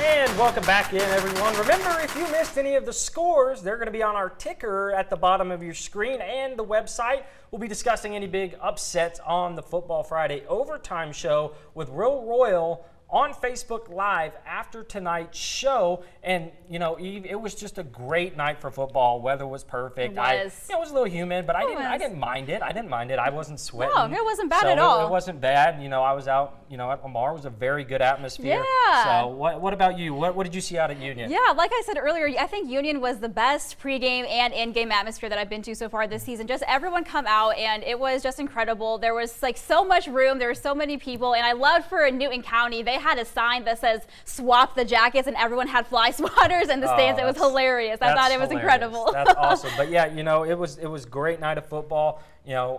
And welcome back in, everyone. Remember, if you missed any of the scores, they're going to be on our ticker at the bottom of your screen and the website. We'll be discussing any big upsets on the Football Friday Overtime Show with Will Royal on Facebook Live after tonight's show. And, you know, Eve, it was just a great night for football. Weather was perfect. It was. It was a little humid, but I didn't mind it. I wasn't sweating. No, it wasn't bad at all. It wasn't bad. You know, I was out, at Lamar. It was a very good atmosphere. Yeah. So what about you? What did you see out at Union? Yeah, like I said earlier, I think Union was the best pregame and in-game atmosphere that I've been to so far this season. Just everyone come out, and it was just incredible. There was like so much room. There were so many people, and I loved for Newton County, they had a sign that says swap the jackets, and everyone had fly swatters in the stands. It was hilarious. I thought it was incredible. That's awesome. But yeah, it was a great night of football.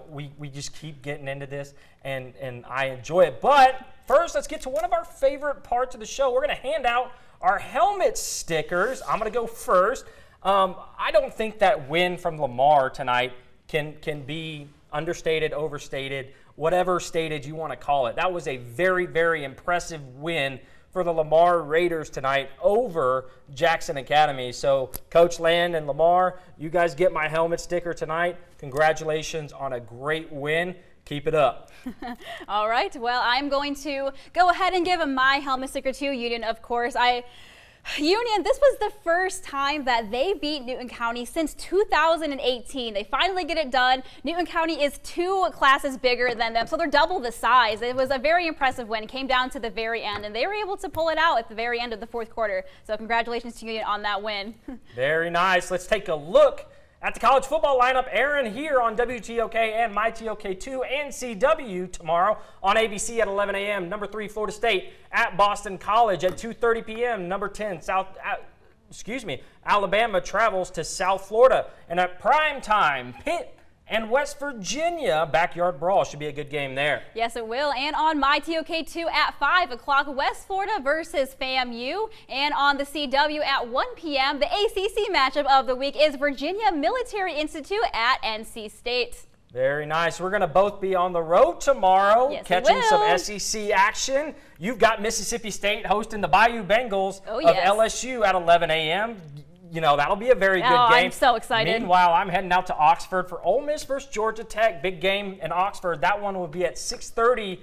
We just keep getting into this, and I enjoy it. But first, let's get to one of our favorite parts of the show. We're going to hand out our helmet stickers. I'm going to go first. I don't think that win from Lamar tonight can be understated, overstated, whatever stated you want to call it. That was a very, very impressive win for the Lamar Raiders tonight over Jackson Academy. So, Coach Land and Lamar, you guys get my helmet sticker tonight. Congratulations on a great win. Keep it up. All right. Well, I'm going to go ahead and give my helmet sticker to Union, of course. Union, this was the first time that they beat Newton County since 2018. They finally get it done. Newton County is 2 classes bigger than them, so they're double the size. It was a very impressive win. It came down to the very end, and they were able to pull it out at the very end of the 4th quarter. So congratulations to Union on that win. Very nice. Let's take a look at the college football lineup. Aaron here on WTOK and MyTOK2 and CW tomorrow on ABC at 11 a.m. Number 3, Florida State at Boston College at 2:30 p.m. Number 10, Alabama travels to South Florida. And at prime time, Pitt and West Virginia, backyard brawl. Should be a good game there. Yes, it will. And on MyTOK2 at 5 o'clock, West Florida versus FAMU. And on the CW at 1 p.m., the ACC matchup of the week is Virginia Military Institute at NC State. Very nice. We're going to both be on the road tomorrow, catching some SEC action. You've got Mississippi State hosting the Bayou Bengals of LSU at 11 a.m. That'll be a very good game. I'm so excited. Meanwhile, I'm heading out to Oxford for Ole Miss versus Georgia Tech. Big game in Oxford. That one will be at 6:30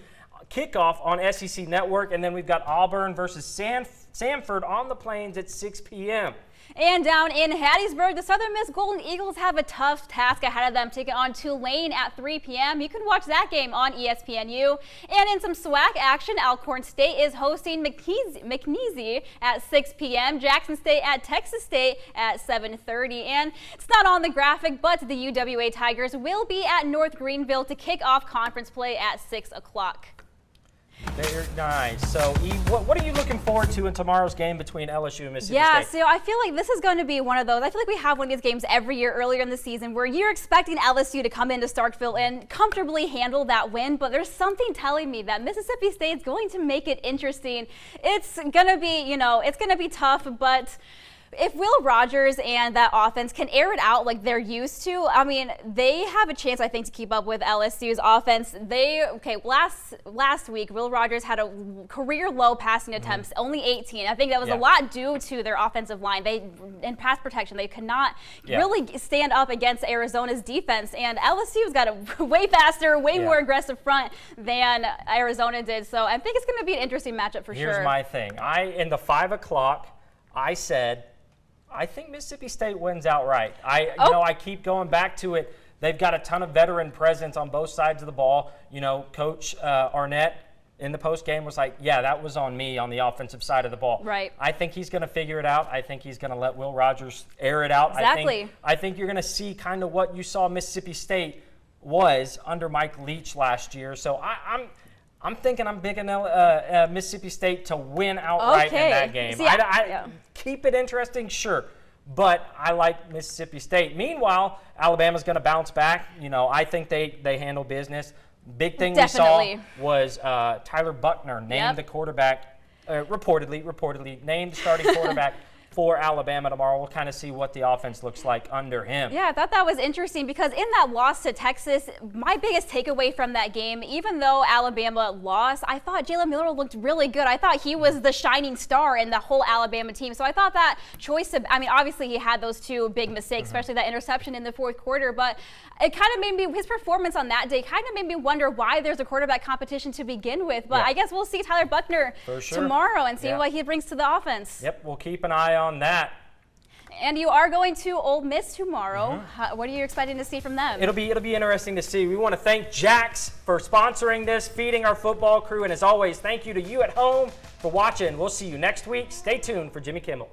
kickoff on SEC Network. And then we've got Auburn versus Samford on the Plains at 6 p.m. And down in Hattiesburg, the Southern Miss Golden Eagles have a tough task ahead of them, taking on Tulane at 3 p.m. You can watch that game on ESPNU. And in some SWAC action, Alcorn State is hosting McNeese at 6 p.m. Jackson State at Texas State at 7:30. And it's not on the graphic, but the UWA Tigers will be at North Greenville to kick off conference play at 6 o'clock. Very nice. So, Eve, what are you looking forward to in tomorrow's game between LSU and Mississippi State? So I feel like this is going to be one of those. I feel like we have one of these games every year earlier in the season where you're expecting LSU to come into Starkville and comfortably handle that win, but there's something telling me that Mississippi State's going to make it interesting. It's going to be, it's going to be tough, but if Will Rogers and that offense can air it out like they're used to, they have a chance, I think, to keep up with LSU's offense. Last week, Will Rogers had a career low passing attempts, only 18. I think that was a lot due to their offensive line. In pass protection, they could not really stand up against Arizona's defense, and LSU's got a way faster, way more aggressive front than Arizona did. So I think it's going to be an interesting matchup for sure. Here's my thing. In the 5 o'clock, I said, I think Mississippi State wins outright. I keep going back to it. They've got a ton of veteran presence on both sides of the ball. Coach Arnett in the postgame was like, yeah, that was on me on the offensive side of the ball. Right. I think he's going to figure it out. I think he's going to let Will Rogers air it out. Exactly. I think you're going to see kind of what you saw Mississippi State was under Mike Leach last year. So I'm thinking I'm picking Mississippi State to win outright in that game. Keep it interesting, sure, but I like Mississippi State. Meanwhile, Alabama's going to bounce back. I think they handle business. Big thing we saw was Tyler Buckner named the quarterback, reportedly named the starting quarterback for Alabama tomorrow. We'll kind of see what the offense looks like under him. Yeah, I thought that was interesting because in that loss to Texas, my biggest takeaway from that game, even though Alabama lost, I thought Jalen Miller looked really good. I thought he was the shining star in the whole Alabama team. So I thought that choice of, I mean, obviously he had those two big mistakes, especially that interception in the fourth quarter, but it kind of made me, his performance on that day kind of made me wonder why there's a quarterback competition to begin with. But I guess we'll see Tyler Buchner tomorrow and see what he brings to the offense. Yep, we'll keep an eye on that. And you are going to Ole Miss tomorrow. What are you expecting to see from them? It'll be interesting to see. We want to thank Jax for sponsoring this, feeding our football crew, and as always, thank you to you at home for watching. We'll see you next week. Stay tuned for Jimmy Kimmel.